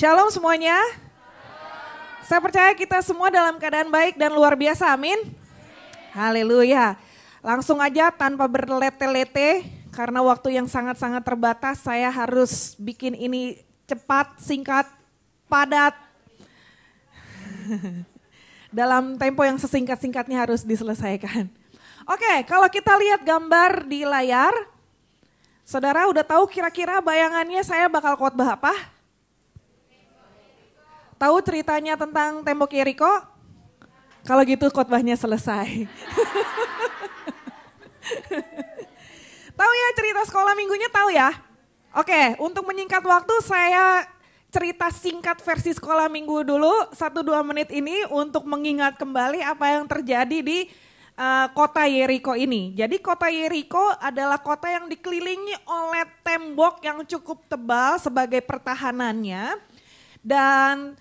Shalom semuanya. Saya percaya kita semua dalam keadaan baik dan luar biasa, amin. Haleluya. Langsung aja tanpa bertele-tele, karena waktu yang sangat-sangat terbatas, saya harus bikin ini cepat, singkat, padat. Dalam tempo yang sesingkat-singkatnya harus diselesaikan. Oke, kalau kita lihat gambar di layar, saudara udah tahu kira-kira bayangannya saya bakal khotbah apa? Tahu ceritanya tentang tembok Yeriko? Kalau gitu khotbahnya selesai. Tahu ya cerita sekolah minggunya, tahu ya? Oke, untuk menyingkat waktu saya cerita singkat versi sekolah minggu dulu, 1-2 menit ini untuk mengingat kembali apa yang terjadi di kota Yeriko ini. Jadi kota Yeriko adalah kota yang dikelilingi oleh tembok yang cukup tebal sebagai pertahanannya. Dan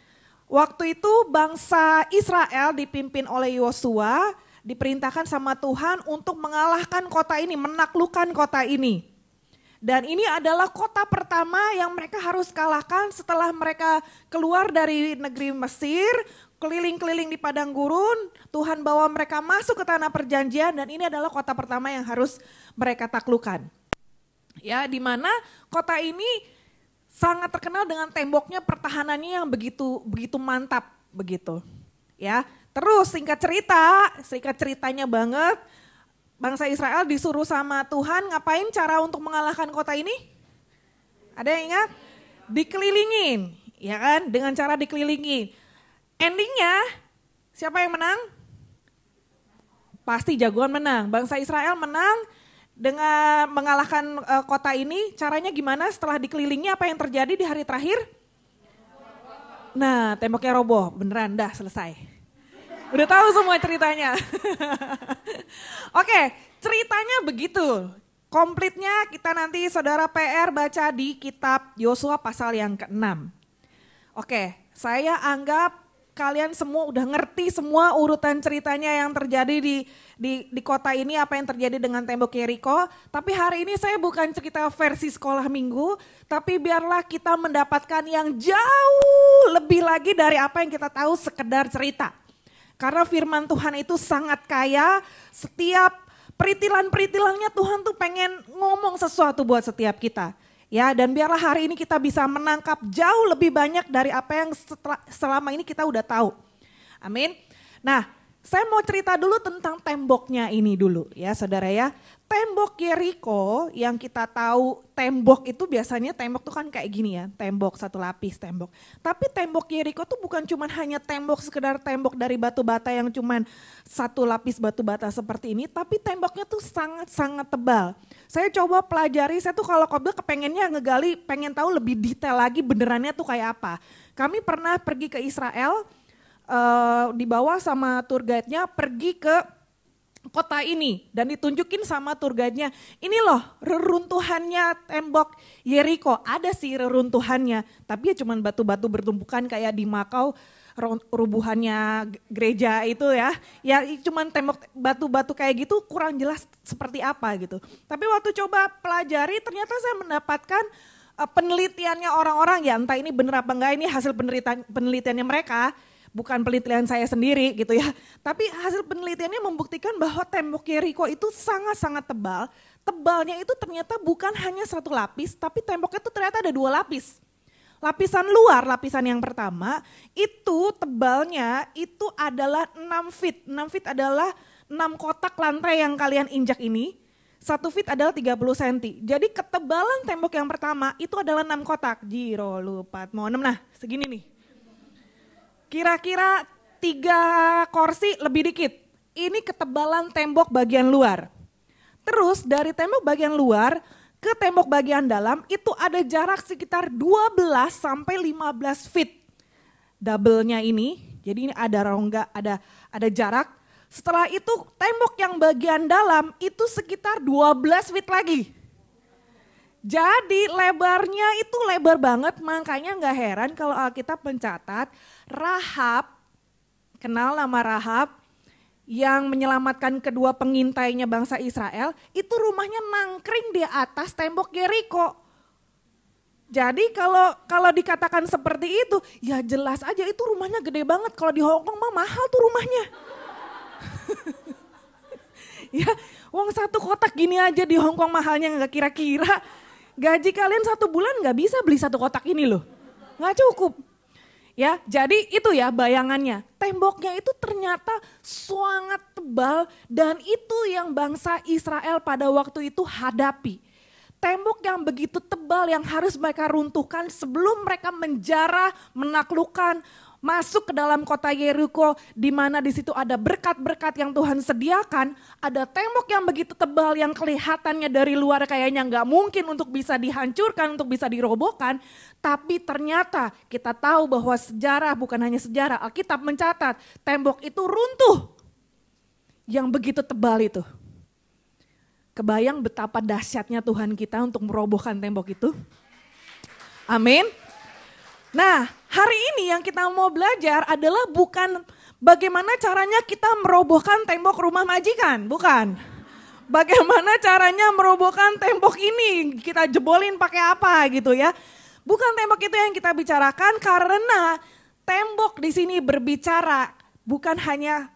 waktu itu bangsa Israel dipimpin oleh Yosua diperintahkan sama Tuhan untuk mengalahkan kota ini, menaklukkan kota ini. Dan ini adalah kota pertama yang mereka harus kalahkan setelah mereka keluar dari negeri Mesir, keliling-keliling di padang gurun, Tuhan bawa mereka masuk ke tanah perjanjian dan ini adalah kota pertama yang harus mereka taklukkan. Ya, di mana kota ini sangat terkenal dengan temboknya, pertahanannya yang begitu mantap begitu. Ya, terus singkat ceritanya banget. Bangsa Israel disuruh sama Tuhan ngapain cara untuk mengalahkan kota ini? Ada yang ingat? Dikelilingin, ya kan? Dengan cara dikelilingin. Endingnya siapa yang menang? Pasti jagoan menang. Bangsa Israel menang dengan mengalahkan kota ini. Caranya gimana setelah dikelilingi, apa yang terjadi di hari terakhir? Nah, temboknya roboh, beneran dah selesai. Udah tahu semua ceritanya. Oke, ceritanya begitu. Komplitnya kita nanti saudara PR baca di kitab Yosua pasal yang ke-6. Oke, saya anggap kalian semua udah ngerti semua urutan ceritanya yang terjadi di kota ini, apa yang terjadi dengan tembok Yeriko. Tapi hari ini saya bukan cerita versi sekolah minggu, tapi biarlah kita mendapatkan yang jauh lebih lagi dari apa yang kita tahu sekedar cerita. Karena firman Tuhan itu sangat kaya, setiap peritilan-peritilannya Tuhan tuh pengen ngomong sesuatu buat setiap kita. Ya, dan biarlah hari ini kita bisa menangkap jauh lebih banyak dari apa yang selama ini kita udah tahu. Amin. Nah, saya mau cerita dulu tentang temboknya ini dulu ya saudara ya. Tembok Yeriko yang kita tahu, tembok itu biasanya tembok tuh kan kayak gini ya, tembok satu lapis tembok. Tapi tembok Yeriko tuh bukan cuma hanya tembok sekedar tembok dari batu bata yang cuma satu lapis batu bata seperti ini, tapi temboknya tuh sangat-sangat tebal. Saya coba pelajari, saya tuh kalau khotbah kepengennya ngegali, pengen tahu lebih detail lagi benerannya tuh kayak apa. Kami pernah pergi ke Israel, dibawa sama tour guide-nya pergi ke kota ini dan ditunjukin sama tour guide-nya, ini loh reruntuhannya tembok Yeriko. Ada sih reruntuhannya, tapi ya cuman batu-batu bertumpukan kayak di Makau rubuhannya gereja itu ya. Ya cuman tembok batu-batu kayak gitu, kurang jelas seperti apa gitu. Tapi waktu coba pelajari ternyata saya mendapatkan penelitiannya orang-orang, ya entah ini benar apa enggak, ini hasil penelitiannya mereka. Bukan penelitian saya sendiri gitu ya. Tapi hasil penelitiannya membuktikan bahwa tembok Yeriko itu sangat-sangat tebal. Tebalnya itu ternyata bukan hanya satu lapis, tapi temboknya itu ternyata ada 2 lapis. Lapisan luar, lapisan yang pertama, itu tebalnya itu adalah 6 feet. 6 feet adalah 6 kotak lantai yang kalian injak ini. 1 feet adalah 30 cm. Jadi ketebalan tembok yang pertama itu adalah 6 kotak. Jiro, lupa, mau 6, nah segini nih. Kira-kira 3 kursi lebih dikit. Ini ketebalan tembok bagian luar. Terus dari tembok bagian luar ke tembok bagian dalam itu ada jarak sekitar 12 sampai 15 feet. Double-nya ini, jadi ini ada rongga, ada jarak. Setelah itu tembok yang bagian dalam itu sekitar 12 feet lagi. Jadi lebarnya itu lebar banget, makanya gak heran kalau Alkitab mencatat Rahab, kenal nama Rahab, yang menyelamatkan kedua pengintainya bangsa Israel, itu rumahnya nangkring di atas tembok Yeriko. Jadi kalau dikatakan seperti itu, ya jelas aja itu rumahnya gede banget. Kalau di Hong Kong mah mahal tuh rumahnya. Ya, uang satu kotak gini aja di Hong Kong mahalnya nggak kira-kira. Gaji kalian 1 bulan nggak bisa beli 1 kotak ini loh. Nggak cukup. Ya, jadi itu ya bayangannya. Temboknya itu ternyata sangat tebal dan itu yang bangsa Israel pada waktu itu hadapi. Tembok yang begitu tebal yang harus mereka runtuhkan sebelum mereka menjarah, menaklukkan, masuk ke dalam kota Yeriko di mana di situ ada berkat-berkat yang Tuhan sediakan, ada tembok yang begitu tebal yang kelihatannya dari luar kayaknya nggak mungkin untuk bisa dihancurkan, untuk bisa dirobohkan, tapi ternyata kita tahu bahwa sejarah bukan hanya sejarah, Alkitab mencatat tembok itu runtuh yang begitu tebal itu. Kebayang betapa dahsyatnya Tuhan kita untuk merobohkan tembok itu? Amin. Nah, hari ini yang kita mau belajar adalah bukan bagaimana caranya kita merobohkan tembok rumah majikan, bukan. Bagaimana caranya merobohkan tembok ini, kita jebolin pakai apa gitu ya. Bukan tembok itu yang kita bicarakan karena tembok di sini berbicara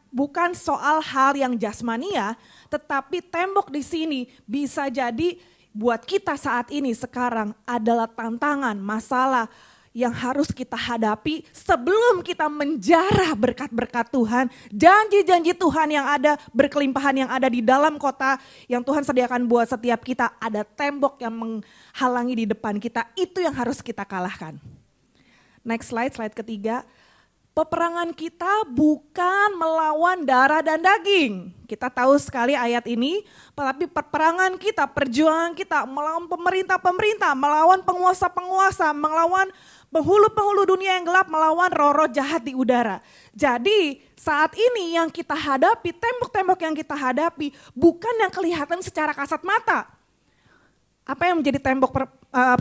bukan soal hal yang jasmania, tetapi tembok di sini bisa jadi buat kita saat ini sekarang adalah tantangan, masalah yang harus kita hadapi sebelum kita menjarah berkat-berkat Tuhan, janji-janji Tuhan yang ada, berkelimpahan yang ada di dalam kota yang Tuhan sediakan buat setiap kita, ada tembok yang menghalangi di depan kita, itu yang harus kita kalahkan. Next slide ketiga. Peperangan kita bukan melawan darah dan daging. Kita tahu sekali ayat ini, tetapi peperangan kita, perjuangan kita melawan pemerintah-pemerintah, melawan penguasa-penguasa, melawan penghulu-penghulu dunia yang gelap, melawan roh-roh jahat di udara. Jadi saat ini yang kita hadapi, tembok-tembok yang kita hadapi bukan yang kelihatan secara kasat mata. Apa yang menjadi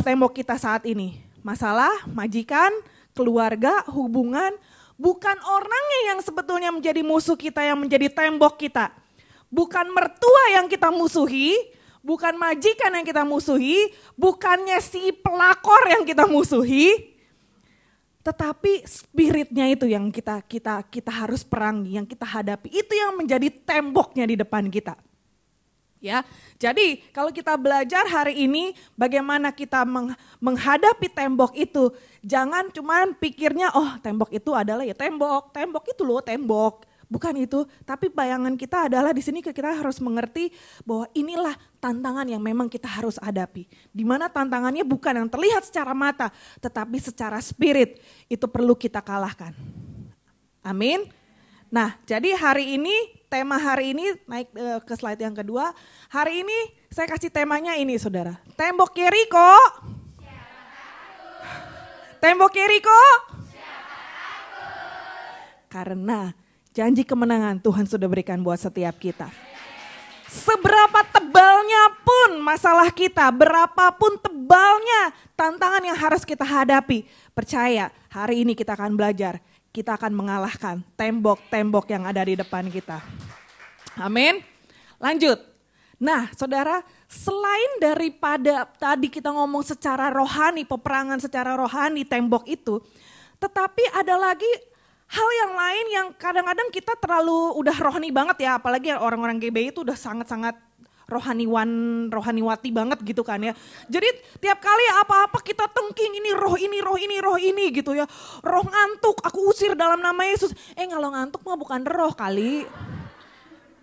tembok kita saat ini? Masalah, majikan, keluarga, hubungan, bukan orangnya yang sebetulnya menjadi musuh kita, yang menjadi tembok kita. Bukan mertua yang kita musuhi, bukan majikan yang kita musuhi, bukannya si pelakor yang kita musuhi, tetapi spiritnya itu yang kita harus perangi, yang kita hadapi. Itu yang menjadi temboknya di depan kita. Ya, jadi kalau kita belajar hari ini bagaimana kita menghadapi tembok itu, jangan cuman pikirnya oh tembok itu adalah ya tembok itu loh tembok. Bukan itu, tapi bayangan kita adalah di sini kita harus mengerti bahwa inilah tantangan yang memang kita harus hadapi. Di mana tantangannya bukan yang terlihat secara mata, tetapi secara spirit itu perlu kita kalahkan. Amin. Nah, jadi tema hari ini naik ke slide yang kedua. Hari ini saya kasih temanya ini saudara. Tembok Yeriko. Tembok Yeriko. Karena janji kemenangan Tuhan sudah berikan buat setiap kita. Seberapa tebalnya pun masalah kita, berapapun tebalnya tantangan yang harus kita hadapi. Percaya, hari ini kita akan belajar. Kita akan mengalahkan tembok-tembok yang ada di depan kita. Amin. Lanjut. Nah saudara, selain daripada tadi kita ngomong secara rohani, peperangan secara rohani tembok itu, tetapi ada lagi hal yang lain yang kadang-kadang kita terlalu udah rohani banget ya, apalagi orang-orang GBI itu udah sangat-sangat rohaniwati banget gitu kan ya. Jadi tiap kali apa-apa kita tengking ini roh ini gitu ya. Roh ngantuk aku usir dalam nama Yesus. Kalau ngantuk mah bukan roh kali.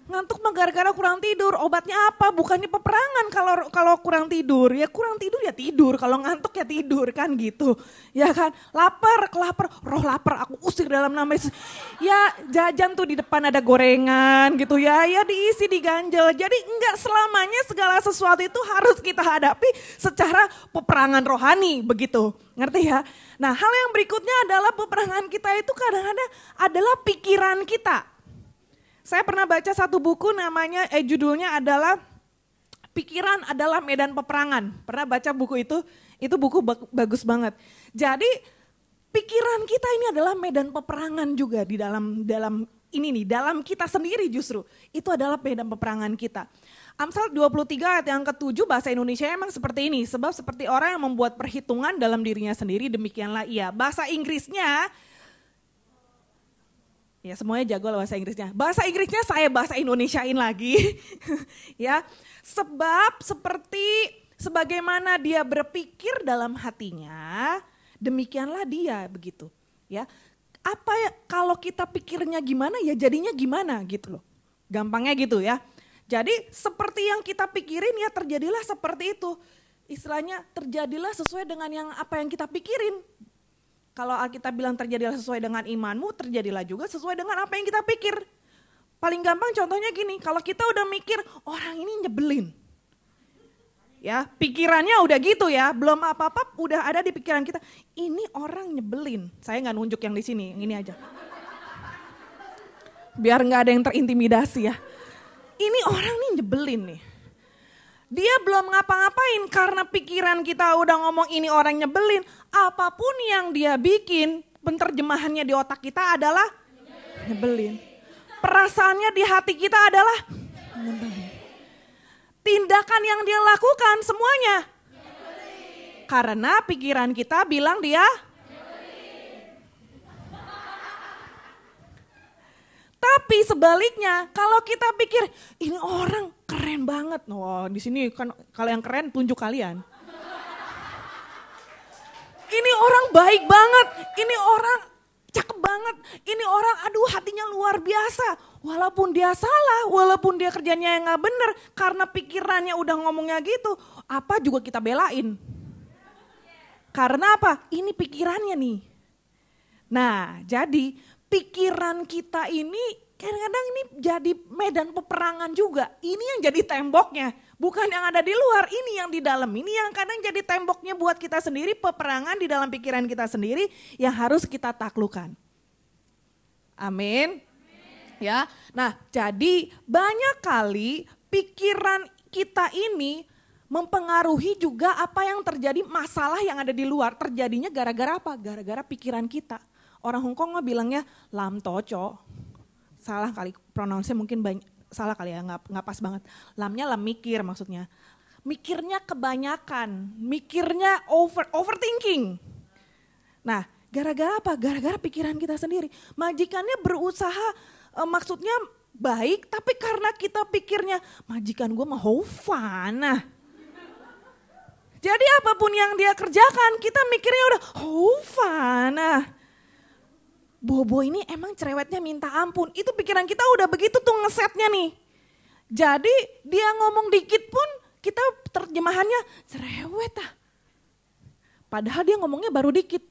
Ngantuk mah gara-gara kurang tidur. Obatnya apa? Bukannya peperangan kalau kurang tidur. Ya kurang tidur ya tidur. Kalau ngantuk ya tidur kan gitu. Ya kan. Kelapar. Roh lapar aku usir dalam nama Yesus. Ya jajan tuh di depan ada gorengan gitu ya. Ya diisi diganjel. Jadi enggak selamanya segala sesuatu itu harus kita hadapi secara peperangan rohani begitu. Ngerti ya? Nah hal yang berikutnya adalah peperangan kita itu kadang-kadang adalah pikiran kita. Saya pernah baca satu buku namanya, judulnya adalah Pikiran adalah Medan Peperangan. Pernah baca buku itu buku bagus banget. Jadi pikiran kita ini adalah medan peperangan juga di dalam ini nih, dalam kita sendiri justru. Itu adalah medan peperangan kita. Amsal 23 ayat yang ke-7 bahasa Indonesia emang seperti ini. Sebab seperti orang yang membuat perhitungan dalam dirinya sendiri, demikianlah ia. Bahasa Inggrisnya, ya semuanya jago lah bahasa Inggrisnya. Bahasa Inggrisnya saya bahasa Indonesiain lagi. Ya, sebab sebagaimana dia berpikir dalam hatinya, demikianlah dia begitu. Ya, kalau kita pikirnya gimana ya jadinya gimana gitu loh. Gampangnya gitu ya. Jadi seperti yang kita pikirin ya terjadilah seperti itu. Istilahnya terjadilah sesuai dengan apa yang kita pikirin. Kalau Alkitab bilang terjadilah sesuai dengan imanmu, terjadilah juga sesuai dengan apa yang kita pikir. Paling gampang contohnya gini, kalau kita udah mikir orang ini nyebelin. Ya, pikirannya udah gitu ya, belum apa-apa udah ada di pikiran kita. Ini orang nyebelin. Saya nggak nunjuk yang di sini, yang ini aja. Biar nggak ada yang terintimidasi ya. Ini orang nih nyebelin nih. Dia belum ngapa-ngapain karena pikiran kita udah ngomong ini orang nyebelin. Apapun yang dia bikin, penerjemahannya di otak kita adalah nyebelin. Perasaannya di hati kita adalah nyebelin. Tindakan yang dia lakukan semuanya. Karena pikiran kita bilang dia. Tapi sebaliknya, kalau kita pikir ini orang keren banget. Wah, di sini kan kalau yang keren tunjuk kalian. Ini orang baik banget, ini orang cakep banget, ini orang aduh hatinya luar biasa. Walaupun dia salah, walaupun dia kerjanya yang gak bener, karena pikirannya udah ngomongnya gitu, apa juga kita belain. Karena apa? Ini pikirannya nih. Nah, jadi pikiran kita ini kadang-kadang ini jadi medan peperangan juga. Ini yang jadi temboknya, bukan yang ada di luar, ini yang di dalam. Ini yang kadang jadi temboknya buat kita sendiri, peperangan di dalam pikiran kita sendiri yang harus kita taklukkan. Amin. Ya, nah jadi banyak kali pikiran kita ini mempengaruhi juga apa yang terjadi, masalah yang ada di luar. Terjadinya gara-gara apa? Gara-gara pikiran kita. Orang Hongkong mah bilangnya lam toco. Salah kali pronounce mungkin salah kali ya, nggak pas banget. Lamnya lam mikir maksudnya. Mikirnya kebanyakan, mikirnya overthinking. Nah, gara-gara apa? Gara-gara pikiran kita sendiri. Majikannya berusaha maksudnya baik, tapi karena kita pikirnya majikan gue mah hofana. Jadi apapun yang dia kerjakan, kita mikirnya udah hofana. Bobo ini emang cerewetnya minta ampun. Itu pikiran kita udah begitu tuh ngesetnya nih. Jadi dia ngomong dikit pun kita terjemahannya cerewet ah. Padahal dia ngomongnya baru dikit.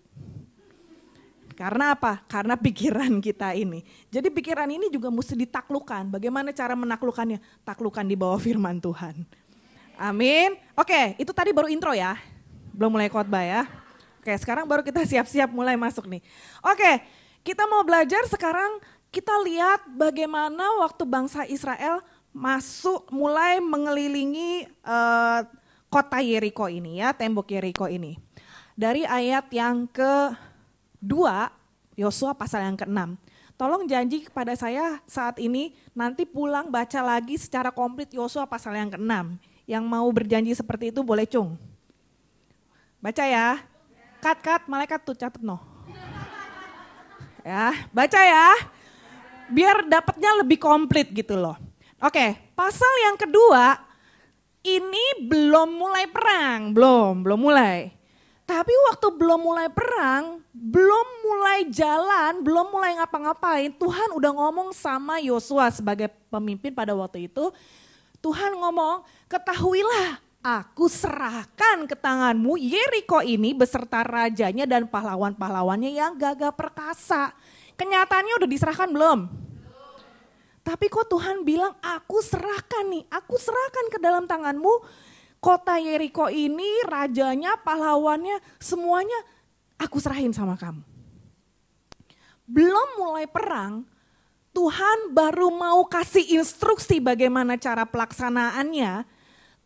Karena apa? Karena pikiran kita ini. Jadi pikiran ini juga mesti ditaklukkan. Bagaimana cara menaklukkannya? Taklukkan di bawah firman Tuhan. Amin. Oke, itu tadi baru intro ya. Belum mulai khotbah ya. Oke, sekarang baru kita siap-siap mulai masuk nih. Oke, kita mau belajar sekarang, kita lihat bagaimana waktu bangsa Israel mulai mengelilingi kota Yeriko ini ya, tembok Yeriko ini. Dari ayat yang ke-2, Yosua pasal yang ke-6. Tolong janji kepada saya saat ini nanti pulang baca lagi secara komplit Yosua pasal yang ke-6. Yang mau berjanji seperti itu boleh cung. Baca ya. Cut, malaikat tuh catat no. Ya, baca ya. Biar dapatnya lebih komplit gitu loh. Oke, pasal yang kedua ini belum mulai perang, belum mulai. Tapi waktu belum mulai perang, belum mulai jalan, belum mulai ngapa-ngapain, Tuhan udah ngomong sama Yosua sebagai pemimpin pada waktu itu. Tuhan ngomong, ketahuilah aku serahkan ke tanganmu Yeriko ini beserta rajanya dan pahlawan-pahlawannya yang gagah perkasa. Kenyataannya udah diserahkan belum? Tapi kok Tuhan bilang aku serahkan nih, aku serahkan ke dalam tanganmu. Kota Yeriko ini, rajanya, pahlawannya, semuanya aku serahin sama kamu. Belum mulai perang, Tuhan baru mau kasih instruksi bagaimana cara pelaksanaannya.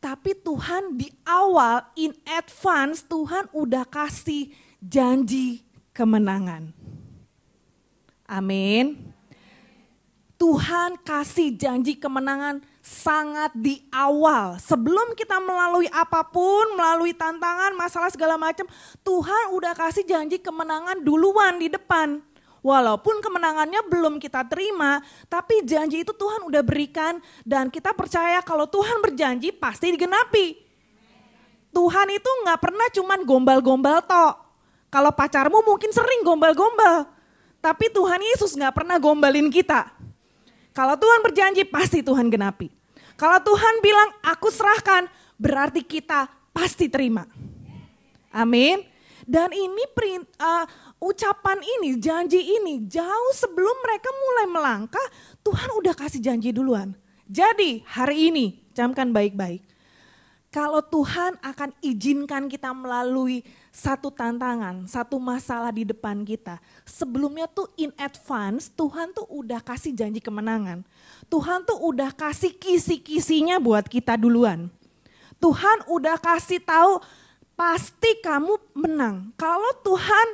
Tapi Tuhan di awal, in advance, Tuhan udah kasih janji kemenangan. Amin. Tuhan kasih janji kemenangan sangat di awal. Sebelum kita melalui apapun, melalui tantangan, masalah segala macam, Tuhan udah kasih janji kemenangan duluan di depan. Walaupun kemenangannya belum kita terima, tapi janji itu Tuhan udah berikan dan kita percaya kalau Tuhan berjanji pasti digenapi. Tuhan itu gak pernah cuman gombal-gombal tok. Kalau pacarmu mungkin sering gombal-gombal, tapi Tuhan Yesus gak pernah gombalin kita. Kalau Tuhan berjanji pasti Tuhan genapi. Kalau Tuhan bilang aku serahkan berarti kita pasti terima. Amin. Dan ini ucapan ini, janji ini jauh sebelum mereka mulai melangkah Tuhan udah kasih janji duluan. Jadi hari ini camkan baik-baik. Kalau Tuhan akan izinkan kita melalui satu tantangan, satu masalah di depan kita. Sebelumnya tuh in advance Tuhan tuh udah kasih janji kemenangan. Tuhan tuh udah kasih kisi-kisinya buat kita duluan. Tuhan udah kasih tahu pasti kamu menang. Kalau Tuhan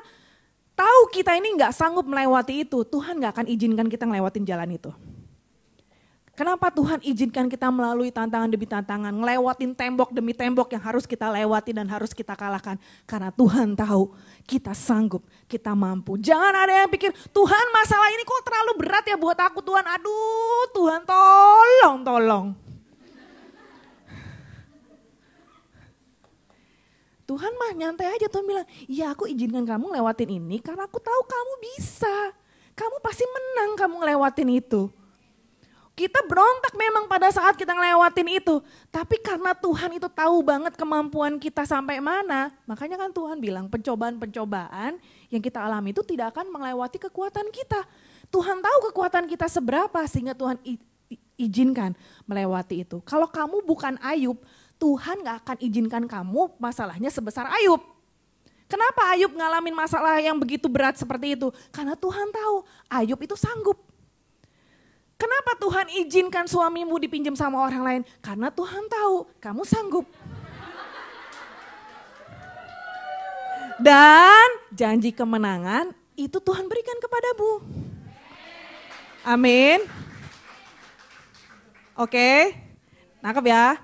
tahu kita ini gak sanggup melewati itu, Tuhan gak akan izinkan kita ngelewatin jalan itu. Kenapa Tuhan izinkan kita melalui tantangan demi tantangan, ngelewatin tembok demi tembok yang harus kita lewati dan harus kita kalahkan. Karena Tuhan tahu kita sanggup, kita mampu. Jangan ada yang pikir, Tuhan masalah ini kok terlalu berat ya buat aku Tuhan. Aduh Tuhan tolong. Tuhan mah nyantai aja, Tuhan bilang, ya aku izinkan kamu ngelewatin ini karena aku tahu kamu bisa. Kamu pasti menang kamu ngelewatin itu. Kita berontak memang pada saat kita ngelewatin itu. Tapi karena Tuhan itu tahu banget kemampuan kita sampai mana. Makanya kan Tuhan bilang pencobaan-pencobaan yang kita alami itu tidak akan melewati kekuatan kita. Tuhan tahu kekuatan kita seberapa sehingga Tuhan izinkan melewati itu. Kalau kamu bukan Ayub, Tuhan gak akan izinkan kamu masalahnya sebesar Ayub. Kenapa Ayub ngalamin masalah yang begitu berat seperti itu? Karena Tuhan tahu Ayub itu sanggup. Kenapa Tuhan izinkan suamimu dipinjam sama orang lain? Karena Tuhan tahu kamu sanggup. Dan janji kemenangan itu Tuhan berikan kepadamu. Amin. Oke, nangkep ya.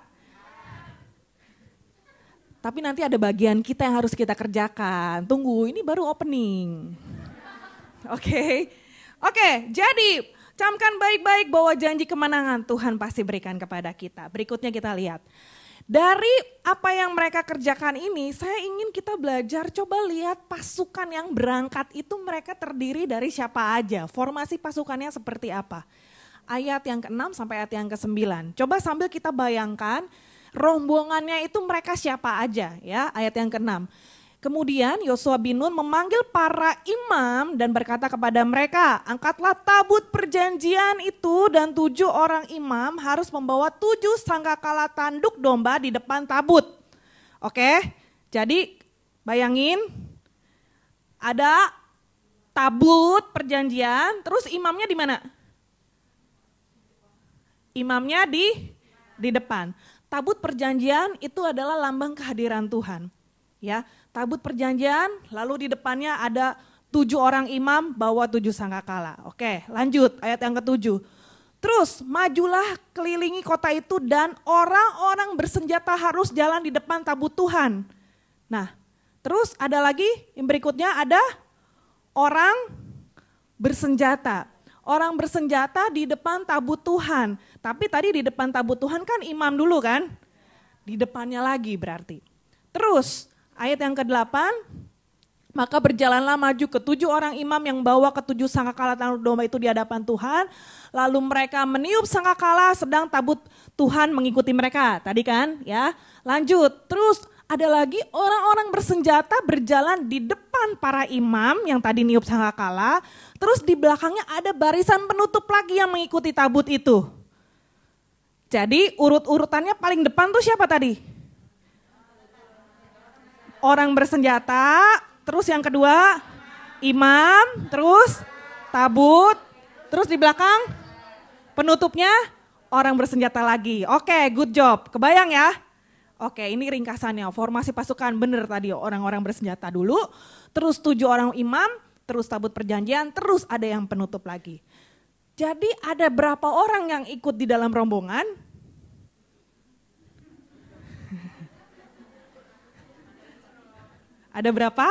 Tapi nanti ada bagian kita yang harus kita kerjakan. Tunggu, ini baru opening. Oke, jadi camkan baik-baik bahwa janji kemenangan Tuhan pasti berikan kepada kita. Berikutnya kita lihat. Dari apa yang mereka kerjakan ini, saya ingin kita belajar, coba lihat pasukan yang berangkat itu mereka terdiri dari siapa aja. Formasi pasukannya seperti apa. Ayat yang ke-6 sampai ayat yang ke-9. Coba sambil kita bayangkan rombongannya itu mereka siapa aja ya, ayat yang ke-6. Kemudian Yosua bin Nun memanggil para imam dan berkata kepada mereka, angkatlah tabut perjanjian itu dan 7 orang imam harus membawa 7 sangkakala tanduk domba di depan tabut. Oke, jadi bayangin ada tabut perjanjian, terus imamnya di mana? Imamnya di depan. Tabut perjanjian itu adalah lambang kehadiran Tuhan. Ya, tabut perjanjian, lalu di depannya ada 7 orang imam bawa 7 sangkakala. Oke, lanjut ayat yang ke-7. Terus majulah kelilingi kota itu dan orang-orang bersenjata harus jalan di depan tabut Tuhan. Nah, terus ada lagi yang berikutnya ada orang bersenjata. Orang bersenjata di depan tabut Tuhan. Tapi tadi di depan tabut Tuhan kan imam dulu kan? Di depannya lagi berarti. Terus ayat yang ke-8, maka berjalanlah maju ke 7 orang imam yang bawa ke 7 sangkakala tanduk domba itu di hadapan Tuhan. Lalu mereka meniup sangkakala sedang tabut Tuhan mengikuti mereka. Tadi kan ya, lanjut. Terus ada lagi orang-orang bersenjata berjalan di depan para imam yang tadi niup sangkakala. Terus di belakangnya ada barisan penutup lagi yang mengikuti tabut itu. Jadi urut-urutannya paling depan tuh siapa tadi? Orang bersenjata, terus yang kedua imam, terus tabut, terus di belakang penutupnya orang bersenjata lagi. Oke, good job, kebayang ya? Oke, ini ringkasannya, formasi pasukan bener tadi orang-orang bersenjata dulu, terus 7 orang imam, terus tabut perjanjian, terus ada yang penutup lagi. Jadi ada berapa orang yang ikut di dalam rombongan? Ada berapa?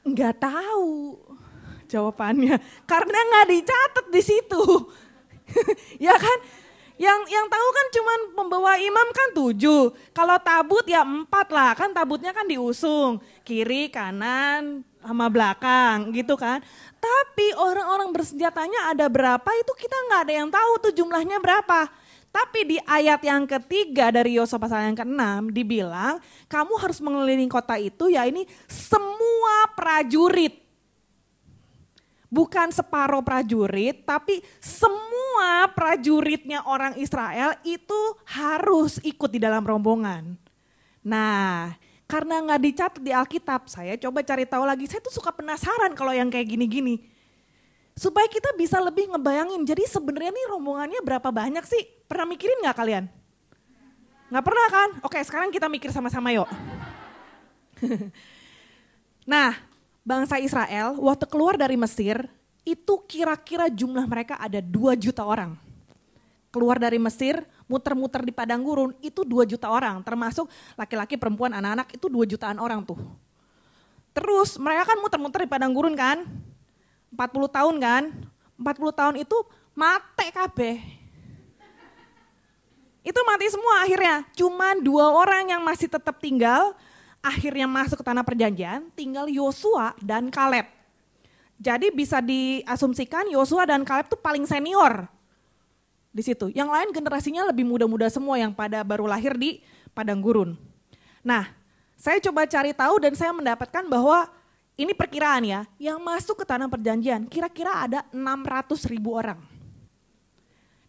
Enggak tahu jawabannya. Karena nggak dicatat di situ. Ya kan? Yang tahu kan cuman pembawa imam kan 7. Kalau tabut ya 4 lah, kan tabutnya kan diusung. Kiri, kanan, sama belakang gitu kan. Tapi orang-orang bersenjatanya ada berapa itu kita nggak ada yang tahu tuh jumlahnya berapa. Tapi di ayat yang ketiga dari Yosua pasal yang ke-6 dibilang kamu harus mengelilingi kota itu ya ini semua prajurit. Bukan separuh prajurit, tapi semua prajuritnya orang Israel itu harus ikut di dalam rombongan. Nah, karena nggak dicatat di Alkitab, saya coba cari tahu lagi. Saya tuh suka penasaran kalau yang kayak gini-gini. Supaya kita bisa lebih ngebayangin, jadi sebenarnya nih rombongannya berapa banyak sih? Pernah mikirin nggak kalian? Nggak pernah kan? Oke, sekarang kita mikir sama-sama yuk. Nah, bangsa Israel waktu keluar dari Mesir itu kira-kira jumlah mereka ada 2 juta orang. Keluar dari Mesir, muter-muter di padang gurun itu 2 juta orang. Termasuk laki-laki, perempuan, anak-anak itu 2 jutaan orang tuh. Terus mereka kan muter-muter di padang gurun kan. 40 tahun kan. 40 tahun itu mati kabeh. Itu mati semua akhirnya. Cuman 2 orang yang masih tetap tinggal. Akhirnya masuk ke tanah perjanjian, tinggal Yosua dan Kaleb. Jadi bisa diasumsikan Yosua dan Kaleb tuh paling senior di situ. Yang lain generasinya lebih muda-muda semua yang pada baru lahir di padang gurun. Nah, saya coba cari tahu dan saya mendapatkan bahwa ini perkiraan ya, yang masuk ke tanah perjanjian kira-kira ada 600.000 orang.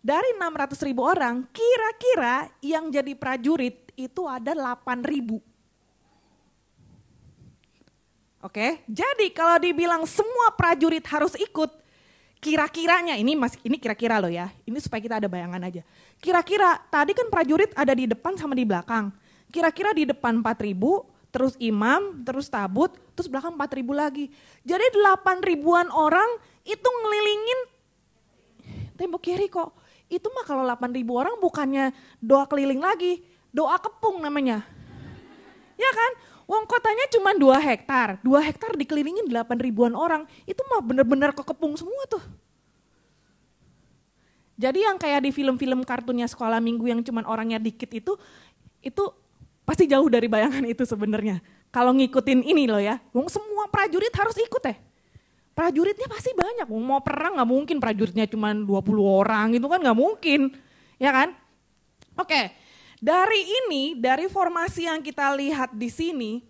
Dari 600.000 orang, kira-kira yang jadi prajurit itu ada 8.000. Oke, jadi kalau dibilang semua prajurit harus ikut, kira-kiranya ini kira-kira loh ya, ini supaya kita ada bayangan aja. Kira-kira tadi kan prajurit ada di depan sama di belakang, kira-kira di depan 4.000, terus imam, terus tabut, terus belakang 4.000 lagi. Jadi 8.000-an orang itu ngelilingin tembok kiri kok. Itu mah kalau 8.000 orang bukannya doa keliling lagi, doa kepung namanya. Ya kan? Wong kotanya cuma 2 hektar, 2 hektar dikelilingin 8.000-an orang, itu mah benar-benar kekepung semua tuh. Jadi yang kayak di film-film kartunnya sekolah minggu yang cuma orangnya dikit itu pasti jauh dari bayangan itu sebenarnya. Kalau ngikutin ini loh ya, wong semua prajurit harus ikut Prajuritnya pasti banyak, wong mau perang gak mungkin prajuritnya cuma 20 orang, itu kan gak mungkin, ya kan? Oke. Dari formasi yang kita lihat di sini,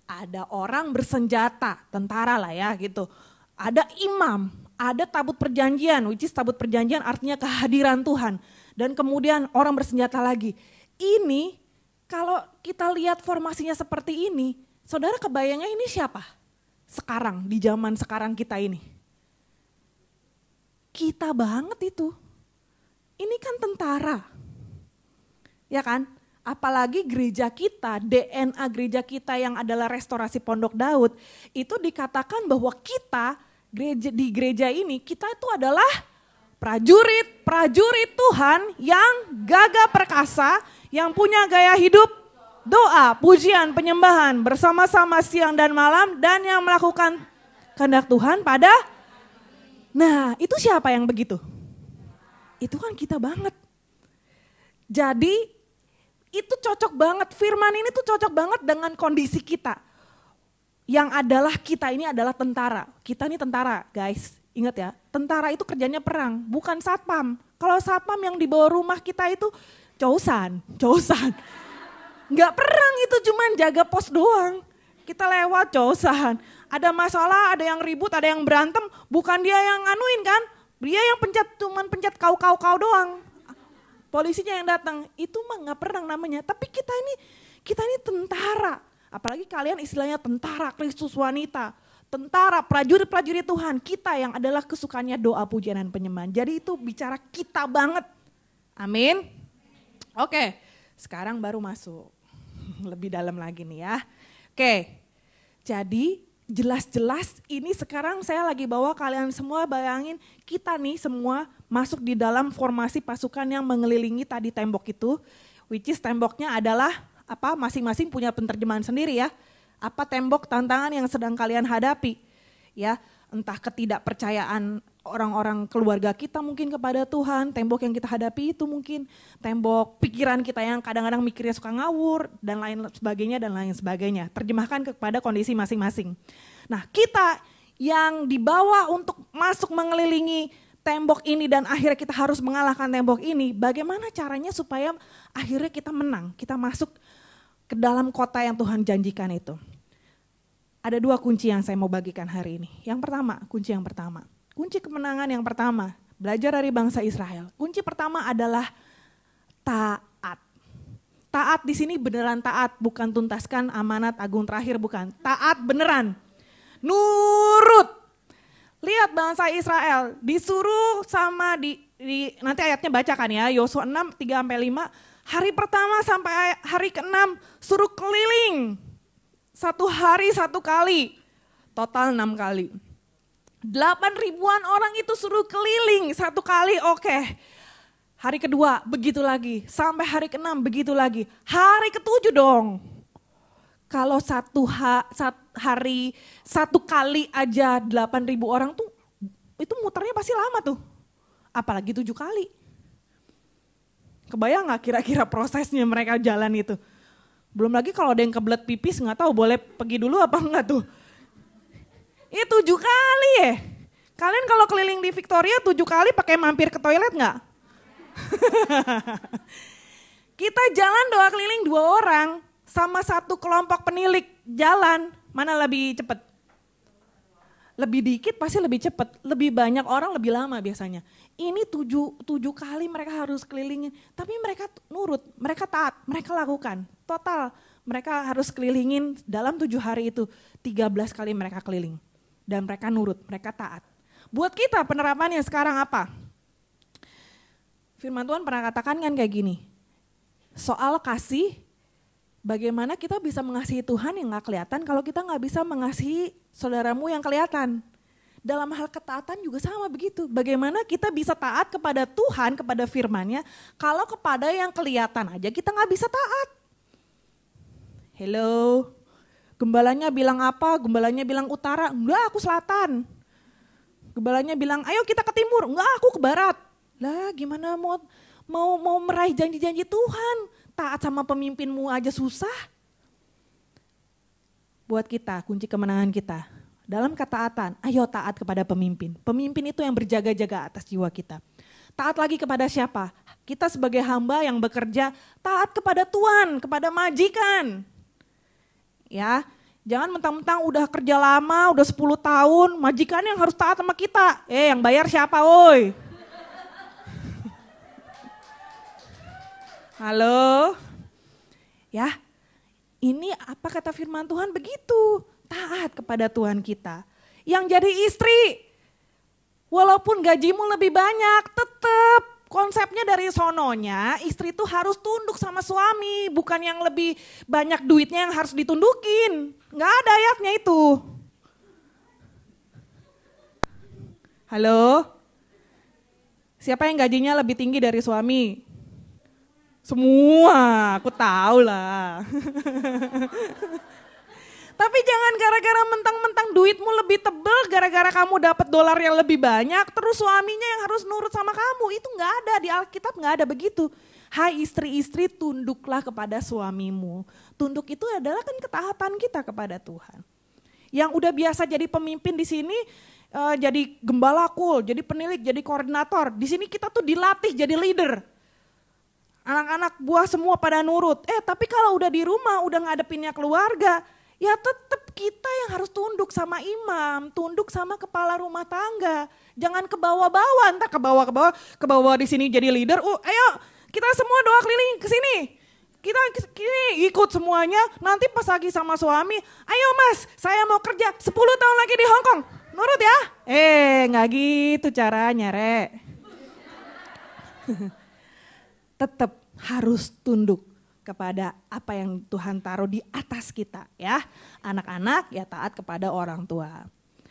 ada orang bersenjata, tentara lah ya gitu. Ada imam, ada tabut perjanjian, which is tabut perjanjian artinya kehadiran Tuhan. Dan kemudian orang bersenjata lagi. Ini kalau kita lihat formasinya seperti ini, saudara kebayangnya ini siapa? Sekarang, di zaman sekarang kita ini. Kita banget itu. Ini kan tentara. Ya kan, apalagi gereja kita, DNA gereja kita yang adalah restorasi Pondok Daud, itu dikatakan bahwa kita di gereja ini, kita itu adalah prajurit Tuhan yang gagah perkasa, yang punya gaya hidup, doa, pujian, penyembahan, bersama-sama siang dan malam, dan yang melakukan kehendak Tuhan pada, nah itu siapa yang begitu? Itu kan kita banget. Jadi, itu cocok banget, firman ini tuh cocok banget dengan kondisi kita. Yang adalah kita ini adalah tentara. Kita ini tentara guys, ingat ya. Tentara itu kerjanya perang, bukan satpam. Kalau satpam yang di bawah rumah kita itu causan. Nggak perang itu, cuman jaga pos doang. Kita lewat causan. Ada masalah, ada yang ribut, ada yang berantem, bukan dia yang nganuin kan. Dia yang cuman pencet kau doang. Polisinya yang datang, itu mah nggak perang namanya. Tapi kita ini tentara. Apalagi kalian istilahnya tentara Kristus wanita. Tentara, prajurit-prajurit Tuhan. Kita yang adalah kesukaannya doa, pujian, dan penyembahan. Jadi itu bicara kita banget. Amin. Oke, sekarang baru masuk. Lebih dalam lagi nih ya. Oke, jadi jelas-jelas ini sekarang saya lagi bawa kalian semua bayangin kita nih semua masuk di dalam formasi pasukan yang mengelilingi tadi tembok itu. Which is temboknya adalah apa, masing-masing punya penerjemahan sendiri ya. Apa tembok tantangan yang sedang kalian hadapi ya. Entah ketidakpercayaan orang-orang keluarga kita mungkin kepada Tuhan, tembok yang kita hadapi itu mungkin tembok pikiran kita yang kadang-kadang mikirnya suka ngawur dan lain sebagainya. Terjemahkan kepada kondisi masing-masing. Nah, kita yang dibawa untuk masuk mengelilingi tembok ini dan akhirnya kita harus mengalahkan tembok ini, bagaimana caranya supaya akhirnya kita menang, kita masuk ke dalam kota yang Tuhan janjikan itu. Ada 2 kunci yang saya mau bagikan hari ini. Yang pertama, kunci kemenangan yang pertama, belajar dari bangsa Israel. Kunci pertama adalah taat. Taat di sini beneran taat, bukan tuntaskan amanat agung terakhir, bukan. Taat beneran. Nurut. Lihat bangsa Israel disuruh sama nanti ayatnya bacakan ya, Yosua 6, 3-5. Hari pertama sampai hari ke-6 suruh keliling. 1 hari 1 kali, total 6 kali. 8.000-an orang itu suruh keliling 1 kali, oke. Hari kedua begitu lagi, sampai hari ke-6 begitu lagi. Hari ke-7 dong. Kalau 1 hari 1 kali aja 8.000 orang tuh, itu muternya pasti lama tuh. Apalagi 7 kali. Kebayang gak kira-kira prosesnya mereka jalan itu? Belum lagi kalau ada yang kebelet pipis nggak tahu boleh pergi dulu apa enggak tuh. Itu 7 kali ya. Kalian kalau keliling di Victoria 7 kali pakai mampir ke toilet nggak? Kita jalan 2 keliling 2 orang sama 1 kelompok penilik jalan, mana lebih cepat? Lebih dikit pasti lebih cepat, lebih banyak orang lebih lama biasanya. Ini 7 kali mereka harus kelilingin, tapi mereka nurut, mereka taat, mereka lakukan. Total mereka harus kelilingin dalam 7 hari itu 13 kali mereka keliling. Dan mereka nurut, mereka taat. Buat kita penerapannya sekarang apa? Firman Tuhan pernah katakan kan kayak gini, soal kasih, bagaimana kita bisa mengasihi Tuhan yang gak kelihatan kalau kita gak bisa mengasihi saudaramu yang kelihatan. Dalam hal ketaatan juga sama begitu. Bagaimana kita bisa taat kepada Tuhan, kepada firman-Nya, kalau kepada yang kelihatan aja kita gak bisa taat. Hello, gembalanya bilang apa? Gembalanya bilang utara, enggak aku selatan. Gembalanya bilang ayo kita ke timur, enggak aku ke barat. Lah gimana mau meraih janji-janji Tuhan? Taat sama pemimpinmu aja susah. Buat kita, kunci kemenangan kita. Dalam ketaatan, ayo taat kepada pemimpin. Pemimpin itu yang berjaga-jaga atas jiwa kita. Taat lagi kepada siapa? Kita sebagai hamba yang bekerja, taat kepada Tuhan, kepada majikan. Ya, jangan mentang-mentang udah kerja lama, udah 10 tahun, majikan yang harus taat sama kita. Yang bayar siapa woi? Halo? Ya, ini apa kata firman Tuhan begitu. Taat kepada Tuhan kita. Yang jadi istri, walaupun gajimu lebih banyak, tetap konsepnya dari sononya istri itu harus tunduk sama suami. Bukan yang lebih banyak duitnya yang harus ditundukin. Nggak ada ayatnya itu. Halo? Siapa yang gajinya lebih tinggi dari suami? Semua, aku tahu lah. Tapi jangan gara-gara mentang-mentang duitmu lebih tebel, gara-gara kamu dapat dolar yang lebih banyak, terus suaminya yang harus nurut sama kamu. Itu nggak ada, di Alkitab nggak ada begitu. Hai istri-istri, tunduklah kepada suamimu. Tunduk itu adalah kan ketaatan kita kepada Tuhan. Yang udah biasa jadi pemimpin di sini, jadi gembala kul, jadi penilik, jadi koordinator. Di sini kita tuh dilatih jadi leader. Anak-anak buah semua pada nurut. Tapi kalau udah di rumah, udah ngadepinnya keluarga, ya tetap kita yang harus tunduk sama imam, tunduk sama kepala rumah tangga. Jangan ke bawah-bawah, entah ke bawah di sini jadi leader. Ayo kita semua doa keliling ke sini. Kita ikut semuanya, nanti pas lagi sama suami, ayo mas saya mau kerja 10 tahun lagi di Hong Kong. Nurut ya? Nggak gitu caranya Re. Tetap harus tunduk. kepada apa yang Tuhan taruh di atas kita ya. Anak-anak ya taat kepada orang tua.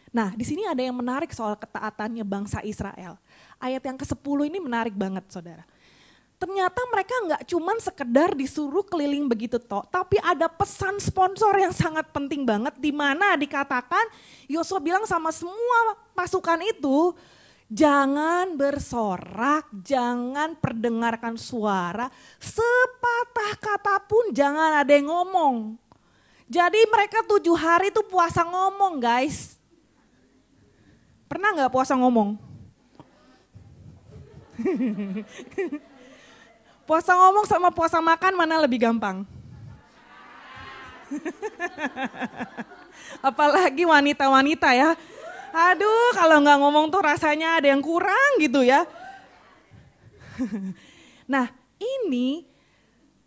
Nah di sini ada yang menarik soal ketaatannya bangsa Israel. Ayat yang ke-10 ini menarik banget saudara. Ternyata mereka nggak cuman sekedar disuruh keliling begitu tok, tapi ada pesan sponsor yang sangat penting banget di mana dikatakan Yosua bilang sama semua pasukan itu, jangan bersorak, jangan perdengarkan suara, sepatah kata pun jangan ada yang ngomong. Jadi mereka 7 hari itu puasa ngomong guys. Pernah nggak puasa ngomong? Puasa ngomong sama puasa makan mana lebih gampang? Apalagi wanita-wanita ya. Aduh kalau nggak ngomong tuh rasanya ada yang kurang gitu ya. Nah ini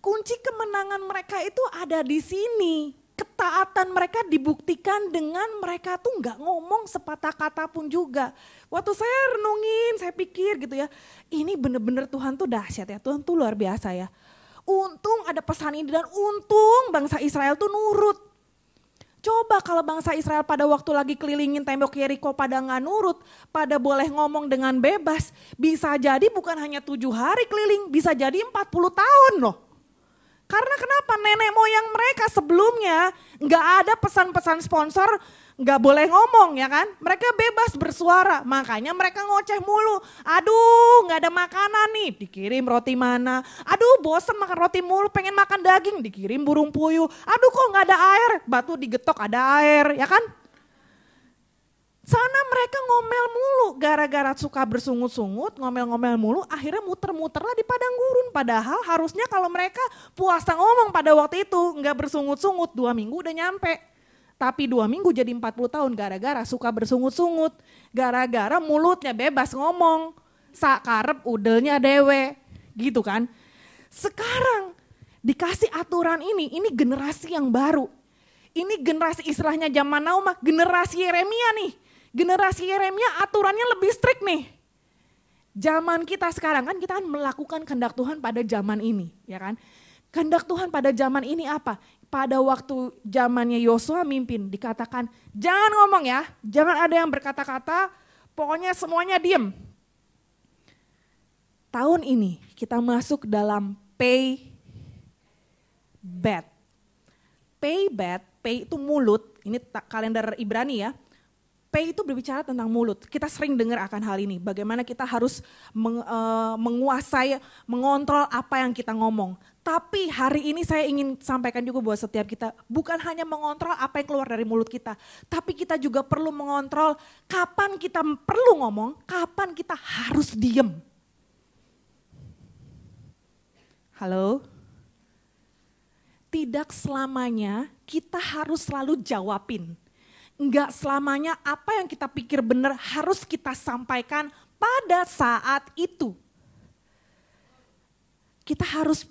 kunci kemenangan mereka itu ada di sini. Ketaatan mereka dibuktikan dengan mereka tuh nggak ngomong sepatah kata pun juga. Waktu saya renungin, saya pikir gitu ya, ini bener-bener Tuhan tuh dahsyat ya, Tuhan tuh luar biasa ya. Untung ada pesan ini dan untung bangsa Israel tuh nurut. Coba kalau bangsa Israel pada waktu lagi kelilingin tembok Yeriko pada nggak nurut, pada boleh ngomong dengan bebas, bisa jadi bukan hanya 7 hari keliling, bisa jadi 40 tahun loh. Karena kenapa? Nenek moyang mereka sebelumnya nggak ada pesan-pesan sponsor, nggak boleh ngomong ya kan. Mereka bebas bersuara, makanya mereka ngoceh mulu. Aduh nggak ada makanan nih, dikirim roti mana. Aduh bosen makan roti mulu, pengen makan daging, dikirim burung puyuh. Aduh kok nggak ada air, batu digetok ada air ya kan. Sana mereka ngomel mulu, gara-gara suka bersungut-sungut, ngomel-ngomel mulu, akhirnya muter-muterlah di padang gurun. Padahal harusnya kalau mereka puasa ngomong pada waktu itu, nggak bersungut-sungut, 2 minggu udah nyampe. Tapi 2 minggu jadi 40 tahun gara-gara suka bersungut-sungut, gara-gara mulutnya bebas ngomong, sakarep udelnya dewe, gitu kan. Sekarang dikasih aturan ini generasi yang baru. Ini generasi istilahnya zaman now mah generasi Yeremia nih. Generasi Yeremia aturannya lebih strict nih. Zaman kita sekarang kan kita melakukan kehendak Tuhan pada zaman ini, ya kan? Kehendak Tuhan pada zaman ini apa? Pada waktu zamannya Yosua mimpin dikatakan jangan ngomong ya, jangan ada yang berkata-kata, pokoknya semuanya diem. Tahun ini kita masuk dalam pay bad. Pay bad, pay itu mulut, ini kalender Ibrani ya. P itu berbicara tentang mulut. Kita sering dengar akan hal ini. Bagaimana kita harus menguasai, mengontrol apa yang kita ngomong. Tapi hari ini saya ingin sampaikan juga buat setiap kita. Bukan hanya mengontrol apa yang keluar dari mulut kita. Tapi kita juga perlu mengontrol kapan kita perlu ngomong, kapan kita harus diem. Halo? Tidak selamanya kita harus selalu jawabin. Enggak selamanya apa yang kita pikir benar harus kita sampaikan pada saat itu. Kita harus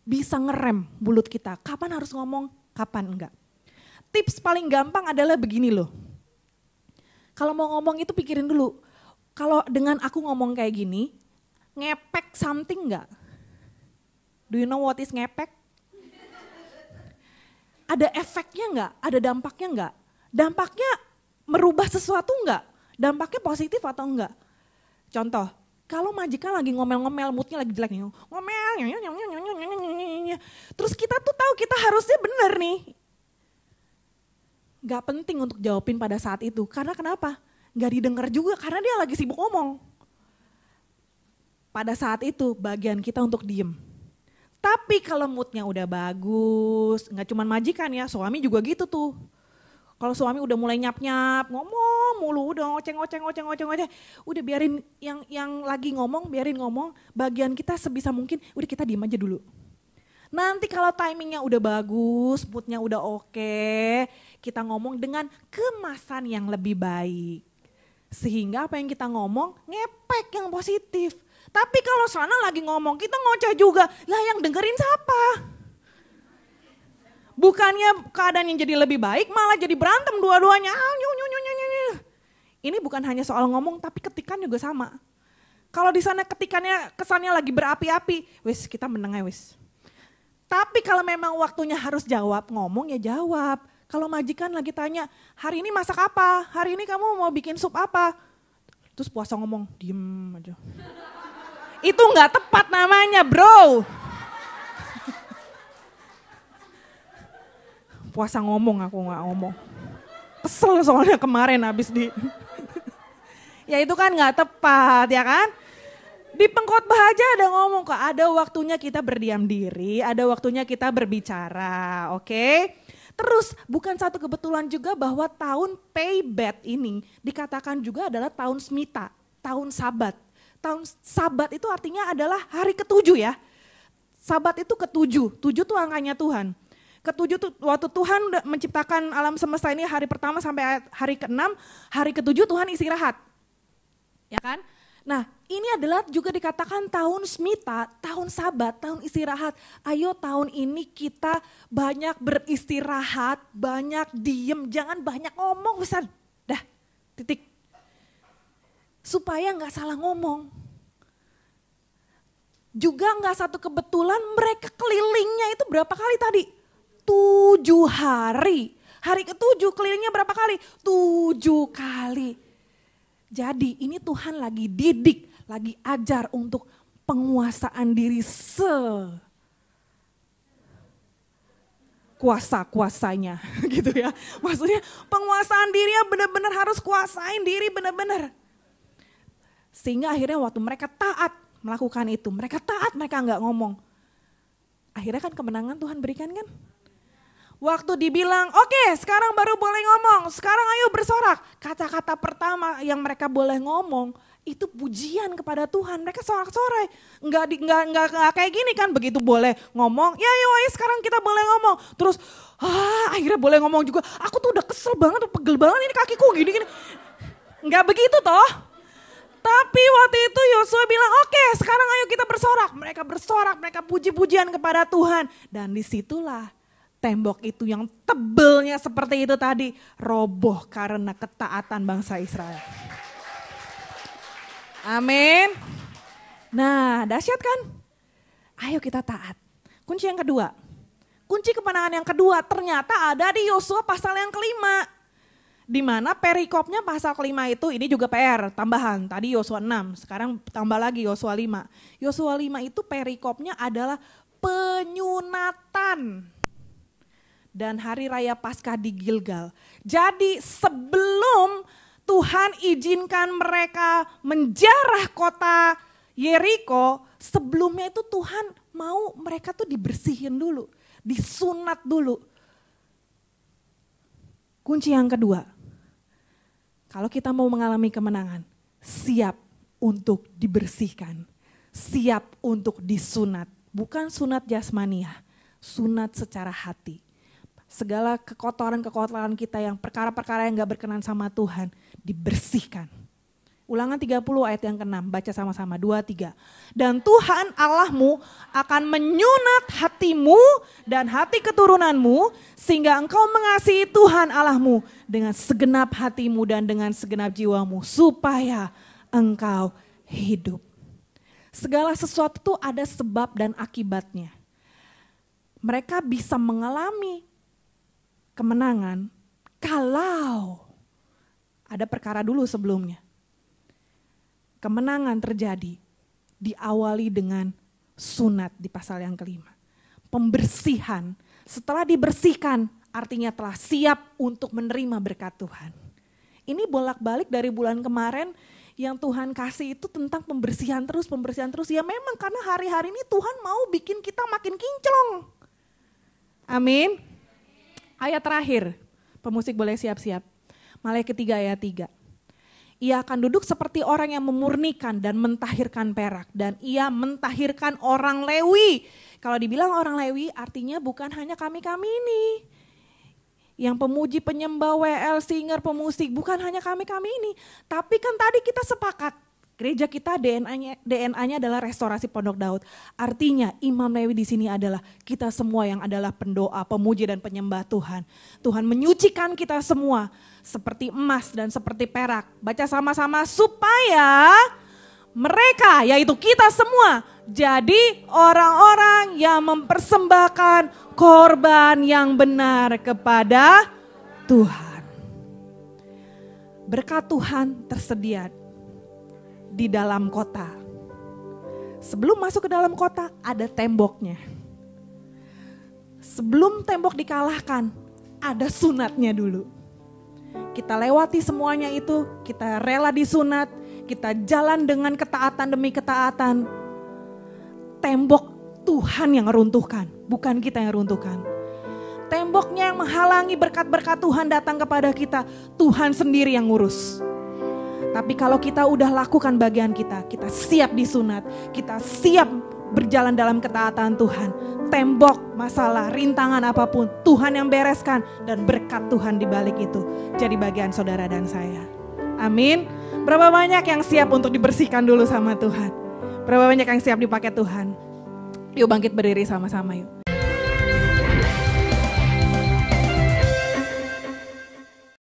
bisa ngerem mulut kita. Kapan harus ngomong, kapan enggak. Tips paling gampang adalah begini loh. Kalau mau ngomong itu pikirin dulu. Kalau dengan aku ngomong kayak gini, ngepek something enggak? Do you know what is ngepek? Ada efeknya enggak? Ada dampaknya enggak? Dampaknya merubah sesuatu enggak? Dampaknya positif atau enggak? Contoh, kalau majikan lagi ngomel-ngomel, moodnya lagi jelek nih, ngomel, terus kita tuh tahu kita harusnya bener nih. Gak penting untuk jawabin pada saat itu, karena kenapa? Gak didengar juga karena dia lagi sibuk ngomong. Pada saat itu bagian kita untuk diem. Tapi kalau moodnya udah bagus, gak cuma majikan ya, suami juga gitu tuh. Kalau suami udah mulai nyap-nyap, ngomong mulu, udah ngoceng, udah biarin yang lagi ngomong, biarin ngomong, bagian kita sebisa mungkin, udah kita diem aja dulu. Nanti kalau timingnya udah bagus, moodnya udah oke, kita ngomong dengan kemasan yang lebih baik. Sehingga apa yang kita ngomong, ngepek yang positif. Tapi kalau sana lagi ngomong, kita ngoceh juga, lah yang dengerin siapa? Bukannya keadaan yang jadi lebih baik, malah jadi berantem dua-duanya. Ini bukan hanya soal ngomong, tapi ketikan juga sama. Kalau di sana ketikannya kesannya lagi berapi-api, wis kita meneng aja wis. Tapi kalau memang waktunya harus jawab, ngomong ya jawab. Kalau majikan lagi tanya, hari ini masak apa? Hari ini kamu mau bikin sup apa? Terus puasa ngomong, diem aja. Itu gak tepat namanya bro. Puasa ngomong, aku gak ngomong. Kesel soalnya kemarin habis ya itu kan gak tepat ya kan. Di pengkhotbah aja ada ngomong kok, ada waktunya kita berdiam diri, ada waktunya kita berbicara, oke? Terus bukan satu kebetulan juga bahwa tahun Paybat ini dikatakan juga adalah tahun Smita, tahun Sabat. Tahun Sabat itu artinya adalah hari ketujuh ya. Sabat itu ketujuh, tujuh tuh angkanya Tuhan. Ketujuh tuh waktu Tuhan menciptakan alam semesta ini hari pertama sampai hari ke-6, hari ketujuh Tuhan istirahat. Ya kan? Nah ini adalah juga dikatakan tahun Smita, tahun Sabat, tahun istirahat. Ayo tahun ini kita banyak beristirahat, banyak diem, jangan banyak ngomong Ustaz. Dah, titik. Supaya gak salah ngomong. Juga gak satu kebetulan mereka kelilingnya itu berapa kali tadi? 7 hari. Hari ke-7 kelilingnya berapa kali? 7 kali. Jadi ini Tuhan lagi didik, lagi ajar untuk penguasaan diri kuasa-kuasanya gitu ya. Maksudnya penguasaan diri yang benar-benar harus kuasain diri benar-benar. Sehingga akhirnya waktu mereka taat melakukan itu, mereka taat, mereka nggak ngomong. Akhirnya kan kemenangan Tuhan berikan kan. Waktu dibilang, oke, sekarang baru boleh ngomong, sekarang ayo bersorak. Kata-kata pertama yang mereka boleh ngomong, itu pujian kepada Tuhan. Mereka sorak-sorai, nggak kayak gini kan, begitu boleh ngomong, ya ayo sekarang kita boleh ngomong. Terus, akhirnya boleh ngomong juga, aku tuh udah kesel banget, pegel banget ini kakiku gini-gini. Nggak begitu toh. Tapi waktu itu Yosua bilang, oke sekarang ayo kita bersorak. Mereka bersorak, mereka puji-pujian kepada Tuhan. Dan disitulah tembok itu yang tebelnya seperti itu tadi roboh karena ketaatan bangsa Israel. Amin. Nah, dahsyat kan? Ayo kita taat. Kunci yang kedua. Kunci kemenangan yang kedua ternyata ada di Yosua pasal yang kelima. Di mana perikopnya pasal kelima itu ini juga PR tambahan. Tadi Yosua 6, sekarang tambah lagi Yosua 5. Yosua 5 itu perikopnya adalah penyunatan dan hari raya Paskah di Gilgal. Jadi sebelum Tuhan izinkan mereka menjarah kota Yeriko, sebelumnya itu Tuhan mau mereka tuh dibersihin dulu, disunat dulu. Kunci yang kedua, kalau kita mau mengalami kemenangan, siap untuk dibersihkan, siap untuk disunat. Bukan sunat jasmania, sunat secara hati. Segala kekotoran-kekotoran kita yang perkara-perkara yang gak berkenan sama Tuhan dibersihkan. Ulangan 30 ayat yang ke-6, baca sama-sama, 2, 3. Dan Tuhan Allahmu akan menyunat hatimu dan hati keturunanmu sehingga engkau mengasihi Tuhan Allahmu dengan segenap hatimu dan dengan segenap jiwamu supaya engkau hidup. Segala sesuatu itu ada sebab dan akibatnya. Mereka bisa mengalami kemenangan kalau ada perkara dulu sebelumnya. Kemenangan terjadi diawali dengan sunat di pasal yang kelima. Pembersihan, setelah dibersihkan artinya telah siap untuk menerima berkat Tuhan. Ini bolak-balik dari bulan kemarin yang Tuhan kasih itu tentang pembersihan terus. Ya memang karena hari-hari ini Tuhan mau bikin kita makin kinclong. Amin. Ayat terakhir, pemusik boleh siap-siap. Maleakhi 3 ayat 3. Ia akan duduk seperti orang yang memurnikan dan mentahirkan perak. Dan ia mentahirkan orang Lewi. Kalau dibilang orang Lewi artinya bukan hanya kami-kami ini. Yang pemuji, penyembah, WL, singer, pemusik, bukan hanya kami-kami ini. Tapi kan tadi kita sepakat, gereja kita DNA-nya adalah restorasi Pondok Daud. Artinya Imam Lewi di sini adalah kita semua yang adalah pendoa, pemuji dan penyembah Tuhan. Tuhan menyucikan kita semua seperti emas dan seperti perak. Baca sama-sama, supaya mereka, yaitu kita semua, Jadi orang-orang yang mempersembahkan korban yang benar kepada Tuhan. Berkat Tuhan tersedia di dalam kota. Sebelum masuk ke dalam kota ada temboknya. Sebelum tembok dikalahkan ada sunatnya dulu. Kita lewati semuanya itu, kita rela disunat, kita jalan dengan ketaatan demi ketaatan. Tembok Tuhan yang runtuhkan, bukan kita yang runtuhkan. Temboknya yang menghalangi berkat-berkat Tuhan datang kepada kita, Tuhan sendiri yang ngurus. Tapi kalau kita udah lakukan bagian kita siap disunat, kita siap berjalan dalam ketaatan Tuhan. Tembok, masalah, rintangan apapun, Tuhan yang bereskan dan berkat Tuhan di balik itu jadi bagian saudara dan saya. Amin. Berapa banyak yang siap untuk dibersihkan dulu sama Tuhan? Berapa banyak yang siap dipakai Tuhan? Yuk bangkit berdiri sama-sama yuk.